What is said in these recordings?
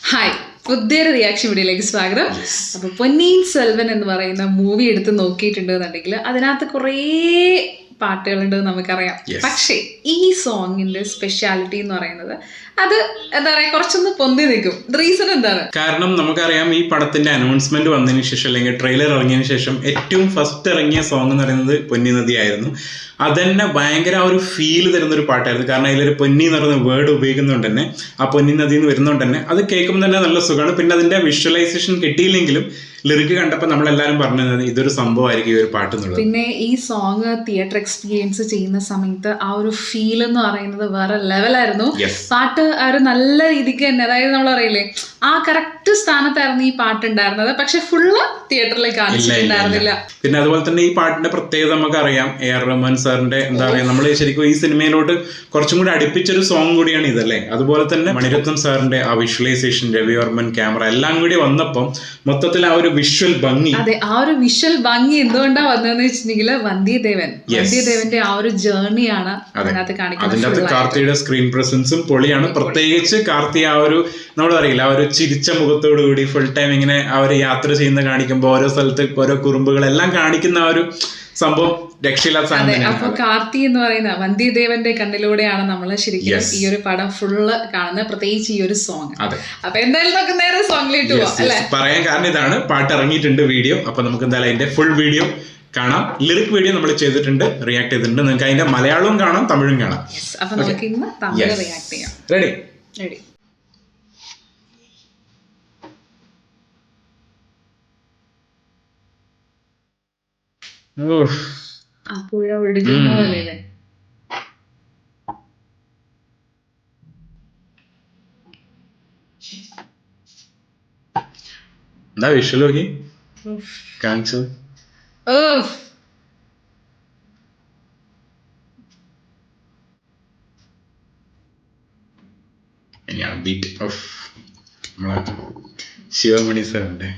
Hi, പുതിയൊരു reaction വീഡിയോയിലേക്ക് സ്വാഗതം. അപ്പോൾ പൊന്നീൻ സെൽവൻ എന്ന് പറയുന്ന മൂവി എടുത്ത് നോക്കിയിട്ടുണ്ടെന്നുണ്ടെങ്കിൽ അതിനകത്ത് കുറേ പാട്ടുകളുണ്ട് നമുക്കറിയാം. പക്ഷേ ഈ സോങ്ങിന്റെ സ്പെഷ്യാലിറ്റി എന്ന് പറയുന്നത് അത് എന്താ പറയാ, കുറച്ചൊന്ന് പൊന്തി നിൽക്കും. റീസൺ എന്താണ്? കാരണം നമുക്കറിയാം, ഈ പടത്തിന്റെ അനൗൺസ്മെന്റ് വന്നതിന് ശേഷം അല്ലെങ്കിൽ ട്രെയിലർ ഇറങ്ങിയതിന് ശേഷം ഏറ്റവും ഫസ്റ്റ് ഇറങ്ങിയ സോങ് എന്ന് പറയുന്നത് പൊന്നി നദി ആയിരുന്നു. അതന്നെ ഭയങ്കര ഒരു ഫീൽ തരുന്ന ഒരു പാട്ടായിരുന്നു. കാരണം അതിലൊരു പൊന്നി എന്ന് പറയുന്ന വേർഡ് ഉപയോഗിക്കുന്നുണ്ട് തന്നെ, ആ പൊന്നി നദി എന്ന് വരുന്നതുകൊണ്ട് തന്നെ അത് കേൾക്കുമ്പോൾ തന്നെ നല്ല സുഖമാണ്. പിന്നെ അതിന്റെ വിഷ്വലൈസേഷൻ കിട്ടിയില്ലെങ്കിലും ലിറിക്ക് കണ്ടപ്പോൾ നമ്മളെല്ലാവരും പറഞ്ഞത് ഇതൊരു സംഭവമായിരിക്കും ഈ ഒരു പാട്ട് എന്നുള്ളത്. പിന്നെ ഈ സോങ് തിയേറ്റർ എക്സ്പീരിയൻസ് ചെയ്യുന്ന സമയത്ത് ആ ഒരു ഫീൽ എന്ന് പറയുന്നത് വേറെ ലെവലായിരുന്നു. പാട്ട് ആ ഒരു നല്ല രീതിക്ക് തന്നെ, അതായത് നമ്മൾ അറിയില്ലേ, ആ കറക്റ്റ് സ്ഥാനത്തായിരുന്നു ഈ പാട്ട് ഉണ്ടായിരുന്നത്. പക്ഷെ ഫുള്ള് തിയേറ്ററിൽ കാണിച്ചിട്ടുണ്ടായിരുന്നില്ല. പിന്നെ അതുപോലെ തന്നെ ഈ പാട്ടിന്റെ പ്രത്യേകത നമുക്കറിയാം, AR റഹ്മാൻ സാറിന്റെ എന്താ പറയാ, നമ്മൾ ശരിക്കും ഈ സിനിമയിലോട്ട് കുറച്ചും കൂടി അടുപ്പിച്ചൊരു സോങ് കൂടിയാണ് ഇതല്ലേ. അതുപോലെ തന്നെ മണിരത്നം സാറിന്റെ ആ വിഷ്വലൈസേഷൻ, രവിവർമ്മൻ ക്യാമറ എല്ലാം കൂടി വന്നപ്പം മൊത്തത്തിൽ ആ ഒരു വിഷ്വൽ ഭംഗി. അതെ, ആ ഒരു വിഷ്വൽ ഭംഗി എന്തുകൊണ്ടാ വന്നതെന്ന് വെച്ചിട്ടുണ്ടെങ്കിൽ വന്ധ്യദേവന്റെ ആ ഒരു ജേർണിയാണ് അതിനകത്ത് കാണിക്കുന്നത്. അതിൻ്റെ അകത്ത് കാർത്തിയുടെ സ്ക്രീൻ പ്രസൻസും പൊളിയാണ്. പ്രത്യേകിച്ച് കാർത്തി ആ ഒരു നമ്മളറിയില്ല, ആ ഒരു ചിരിച്ച മുഖത്തോടു കൂടി ഫുൾ ടൈം ഇങ്ങനെ ആ ഒരു യാത്ര ചെയ്യുന്ന കാണിക്കുമ്പോൾ ഓരോ സ്ഥലത്ത് ഓരോ കുറുമ്പുകളെല്ലാം കാണിക്കുന്ന ആ ഒരു സംഭവം രക്ഷയില്ലാത്ത സാധനം. അപ്പൊ കാർത്തി എന്ന് പറയുന്ന വന്ധ്യദേവന്റെ കണ്ണിലൂടെയാണ് നമ്മൾ ശരിക്കും ഈ ഒരു പടം ഫുള്ള് കാണുന്നത്, പ്രത്യേകിച്ച് ഈ ഒരു സോങ്. അപ്പൊ എന്തായാലും നമുക്ക് നേരെ സോങ്ങിലേക്ക് പോവാം അല്ലെ. പറയാൻ കാരണം ഇതാണ്, പാട്ട് ഇറങ്ങിയിട്ടുണ്ട് വീഡിയോ. അപ്പൊ നമുക്ക് എന്തായാലും അതിന്റെ ഫുൾ വീഡിയോ കാണാം. ലിറിക് വീഡിയോ നമ്മൾ ചെയ്തിട്ടുണ്ട്, റിയാക്ട് ചെയ്തിട്ടുണ്ട്. നിങ്ങൾക്ക് അതിന്റെ മലയാളവും കാണാം, തമിഴും കാണാം. അപ്പൊ നമുക്ക് ഇന്ന് തമിഴ് റിയാക്ട് ചെയ്യാം. റെഡി? റെഡി. ആ പുഴ ഒഴുകുന്നതല്ലേ. എന്താ വിഷ്വൽ നോക്കി കാണിച്ചത്? ബീറ്റ് ഓഫ് നമ്മളെ ശിവമണി സാറിന്റെ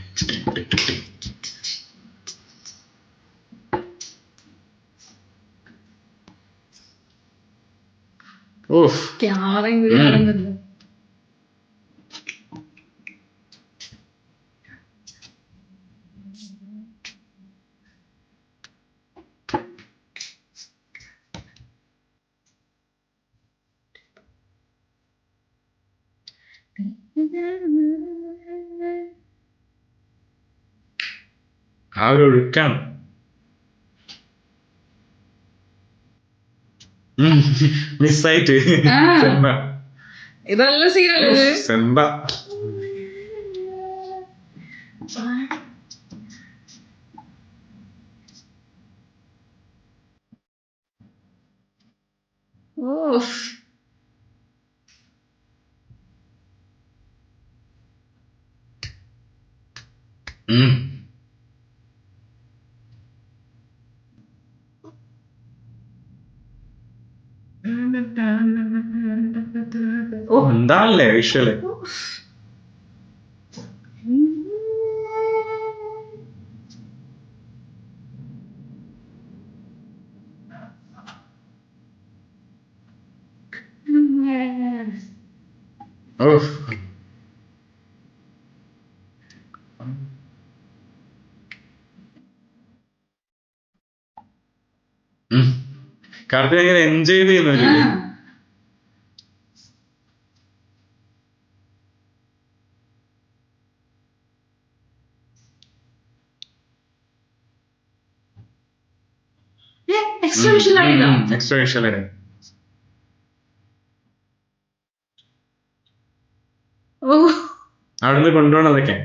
ക്യാമറയും കൂടി കാണുന്നുണ്ട്. ആ ഒരു ഒഴുക്കാണ്. മിസ്സായിട്ട് ഇതല്ല സീനല്ലേ സെമ്പ. എന്താണല്ലേ വിഷ്വല്. കാർത്തിക് ഭയങ്കര എൻജോയ് ചെയ്യുന്നവരില്ലേ. എക്സ്ട്രാ വിഷ്വൽ ആയിട്ട് അവിടുന്ന് കൊണ്ടുപോകണതൊക്കെ.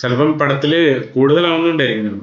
ചിലപ്പം പടത്തില് കൂടുതലാവുന്നുണ്ടായിരിക്കും.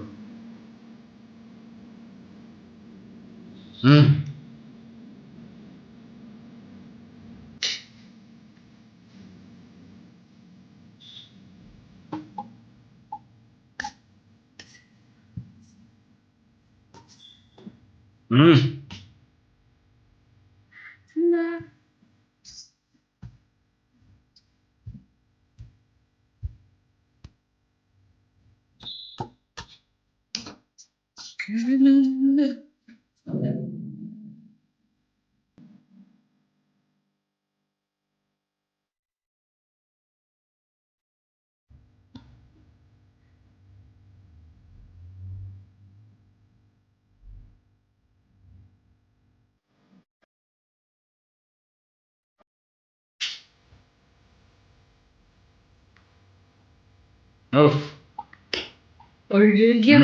ഒഴുകിയ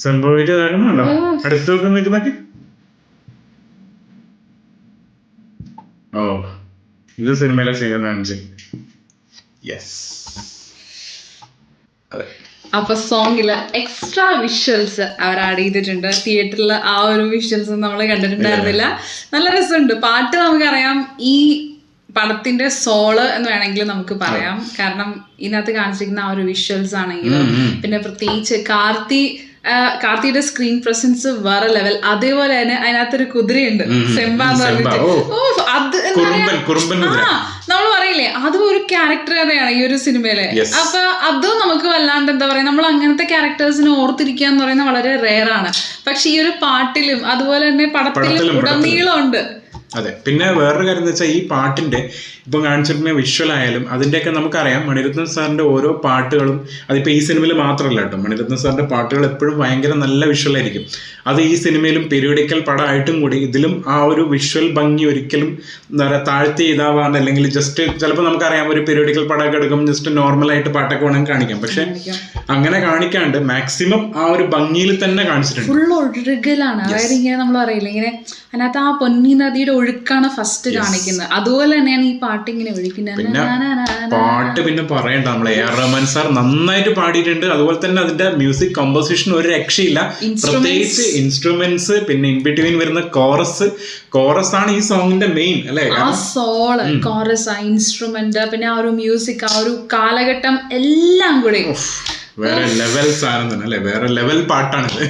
സംഭവിച്ചതാകുന്നുണ്ടോ അടുത്ത് നോക്കുന്ന നിൽക്കുന്നൊക്കെ. ഓ ഇത് സിനിമയിലെ സീനാണ്. യെസ്. അതെ. അപ്പൊ സോങ്ങില് എക്സ്ട്രാ വിഷ്വൽസ് അവർ ആഡ് ചെയ്തിട്ടുണ്ട്. തിയേറ്ററിൽ ആ ഒരു വിഷ്വൽസ് നമ്മൾ കണ്ടിട്ടുണ്ടായിരുന്നില്ല. നല്ല രസമുണ്ട്. പാട്ട് നമുക്കറിയാം ഈ പടത്തിന്റെ സോള് എന്ന് വേണമെങ്കിൽ നമുക്ക് പറയാം. കാരണം ഇതിനകത്ത് കാണിച്ചിരിക്കുന്ന ആ ഒരു വിഷ്വൽസ് ആണെങ്കിലും പിന്നെ പ്രത്യേകിച്ച് കാർത്തിയുടെ സ്ക്രീൻ പ്രസൻസ് വേറെ ലെവൽ. അതേപോലെ തന്നെ അതിനകത്തൊരു കുതിരയുണ്ട് സെമ്പ എന്ന് പറഞ്ഞിട്ട്. അത് നമ്മൾ പറയില്ലേ അതും ഒരു ക്യാരക്ടർ തന്നെയാണ് ഈ ഒരു സിനിമയിലെ. അപ്പൊ അതും നമുക്ക് വല്ലാണ്ട് എന്താ പറയാ, നമ്മൾ അങ്ങനത്തെ ക്യാരക്ടേഴ്സിനെ ഓർത്തിരിക്കുക എന്ന് പറയുന്നത് വളരെ റെയർ ആണ്. പക്ഷെ ഈ ഒരു പാട്ടിലും അതുപോലെ തന്നെ പടത്തിലും ഉടനീളം ഉണ്ട്. അതെ. പിന്നെ വേറൊരു കാര്യം എന്ന് വെച്ചാൽ ഈ പാട്ടിന്റെ ഇപ്പം കാണിച്ചിരുന്ന വിഷ്വൽ ആയാലും അതിൻ്റെയൊക്കെ നമുക്കറിയാം മണിരത്നം സാറിന്റെ ഓരോ പാട്ടുകളും അതിപ്പോ ഈ സിനിമയിൽ മാത്രമല്ല കേട്ടോ, മണിരത്നം സാറിന്റെ പാട്ടുകൾ എപ്പോഴും ഭയങ്കര നല്ല വിഷ്വൽ ആയിരിക്കും. അത് ഈ സിനിമയിലും പീരിയോഡിക്കൽ പടമായിട്ടും കൂടി ഇതിലും ആ ഒരു വിഷ്വൽ ഭംഗി ഒരിക്കലും എന്താ പറയുക താഴ്ത്തി ഇതാവാണ്ട്, അല്ലെങ്കിൽ ജസ്റ്റ് ചിലപ്പോൾ നമുക്കറിയാം ഒരു പീരിയോഡിക്കൽ പടമൊക്കെ എടുക്കും ജസ്റ്റ് നോർമലായിട്ട് പാട്ടൊക്കെ വേണമെങ്കിൽ കാണിക്കാം. പക്ഷെ അങ്ങനെ കാണിക്കാണ്ട് മാക്സിമം ആ ഒരു ഭംഗിയിൽ തന്നെ കാണിച്ചിട്ടുണ്ട്. ഫുൾ ഒഴുകലാണ്. അതായത് ഇങ്ങനെ നമ്മൾ അറിയില്ല ഇങ്ങനെ അതിനകത്ത് ആ പൊന്നി നദിയുടെ ഒഴുക്കാണ് ഫസ്റ്റ് കാണിക്കുന്നത്. അതുപോലെ തന്നെയാണ് ഈ പാട്ട് ഇങ്ങനെ ഒഴുക്കുന്നത്. പിന്നെ പാട്ട് പിന്നെ പറയണ്ട, നമ്മളെ AR റഹ്മാൻ സാർ നന്നായിട്ട് പാടിയിട്ടുണ്ട്. അതുപോലെ തന്നെ അതിന്റെ മ്യൂസിക് കമ്പോസിഷൻ ഒരു രക്ഷയില്ല. പ്രത്യേകിച്ച് ഇൻസ്ട്രുമെന്റ്സ്, പിന്നെ ഇൻ ബിറ്റ്വീൻ വരുന്ന കോറസ് ആണ് ഈ സോങ്ങിന്റെ മെയിൻ അല്ലെ. ആ സോള്, കോറസ്, ആ ഇൻസ്ട്രുമെന്റ്, പിന്നെ ആ ഒരു മ്യൂസിക്, ആ ഒരു കാലഘട്ടം എല്ലാം കൂടെ വേറെ ലെവൽ സാധനം തന്നെ അല്ലെ, വേറെ ലെവൽ പാട്ടാണിത്.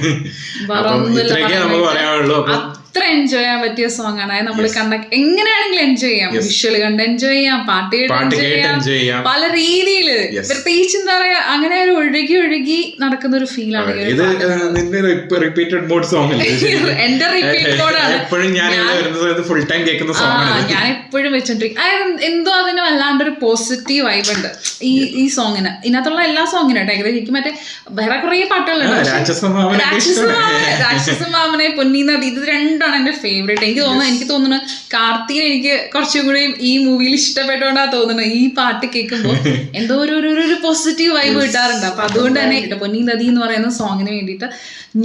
അപ്പം ഇത്രയൊക്കെ നമുക്ക് പറയാനുള്ളൂ. അപ്പൊ അത്ര എൻജോയ് ചെയ്യാൻ പറ്റിയ സോങ് ആണ്. നമ്മൾ കണ്ട എങ്ങനെയാണെങ്കിലും എൻജോയ് ചെയ്യാം. വിഷ്വൽ കണ്ട് എൻജോയ് ചെയ്യാം, പാട്ട് കേട്ട് എൻജോയ് ചെയ്യാം, പല രീതിയില്. പ്രത്യേകിച്ച് എന്താ പറയാ, അങ്ങനെ ഒരു ഒഴുകി നടക്കുന്ന ഒരു ഫീൽ ആണ് ഇത്. റിപ്പീറ്റഡ് മോഡ് സോങ് എന്റെ റിപ്പീറ്റ് മോഡാണ്. എപ്പോഴും ഞാൻ ഫുൾ ടൈം കേൾക്കുന്ന സോങ്. ഞാൻ എപ്പോഴും വെച്ചോണ്ടിരിക്കും. എന്തോ അതിന് വല്ലാണ്ടൊരു പോസിറ്റീവ് വൈബ് ഉണ്ട് ഈ സോങ്ങിന്. ഇതിനകത്തുള്ള എല്ലാ സോങ്ങിനും ഏകദേശം എനിക്ക് മറ്റേ വേറെ കുറെ പാട്ടുകളുണ്ട്. രാക്ഷസമാമനെ, പൊന്നി നദി, ഇത് രണ്ടാണ് എന്റെ ഫേവറേറ്റ്. എനിക്ക് തോന്നുന്നു കാർത്തിക് എനിക്ക് കുറച്ചും കൂടി ഈ മൂവിയിൽ ഇഷ്ടപ്പെട്ടോണ്ടാ തോന്നുന്നത്. ഈ പാട്ട് കേൾക്കുമ്പോൾ എന്തോ ഒരു പോസിറ്റീവ് വൈബ് കിട്ടാറുണ്ട്. അപ്പൊ അതുകൊണ്ട് തന്നെ പൊന്നി നദി എന്ന് പറയുന്ന സോങ്ങിന് വേണ്ടിയിട്ട്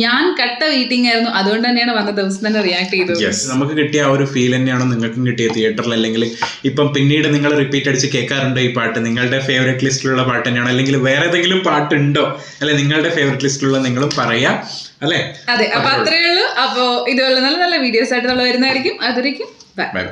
ഞാൻ കട്ട വെയിറ്റിംഗ് ആയിരുന്നു. അതുകൊണ്ട് തന്നെയാണ് വന്ന ദിവസം തന്നെ റിയാക്ട് ചെയ്തത്. നമുക്ക് കിട്ടിയ ആ ഒരു ഫീൽ തന്നെയാണ് നിങ്ങൾക്കും കിട്ടിയ തിയേറ്ററിൽ. അല്ലെങ്കിൽ ഇപ്പം പിന്നീട് നിങ്ങൾ റിപ്പീറ്റ് അടിച്ച് കേൾക്കാറുണ്ടോ ഈ പാട്ട്? നിങ്ങളുടെ ഫേവറേറ്റ് ലിസ്റ്റിലുള്ള പാട്ട് തന്നെയാണോ, അല്ലെങ്കിൽ വേറെ ഏതെങ്കിലും പാട്ടുണ്ടോ, അല്ലെ നിങ്ങളുടെ ഫേവറേറ്റ് ലിസ്റ്റിലുള്ള നിങ്ങളും പറയാ അല്ലെ. അതെ. അപ്പൊ അത്രയേ ഉള്ളൂ. അപ്പൊ ഇതുപോലെ നല്ല നല്ല വീഡിയോസ് ആയിട്ട് നമ്മൾ വരുന്നതായിരിക്കും. അതുവരേക്കും ബൈ.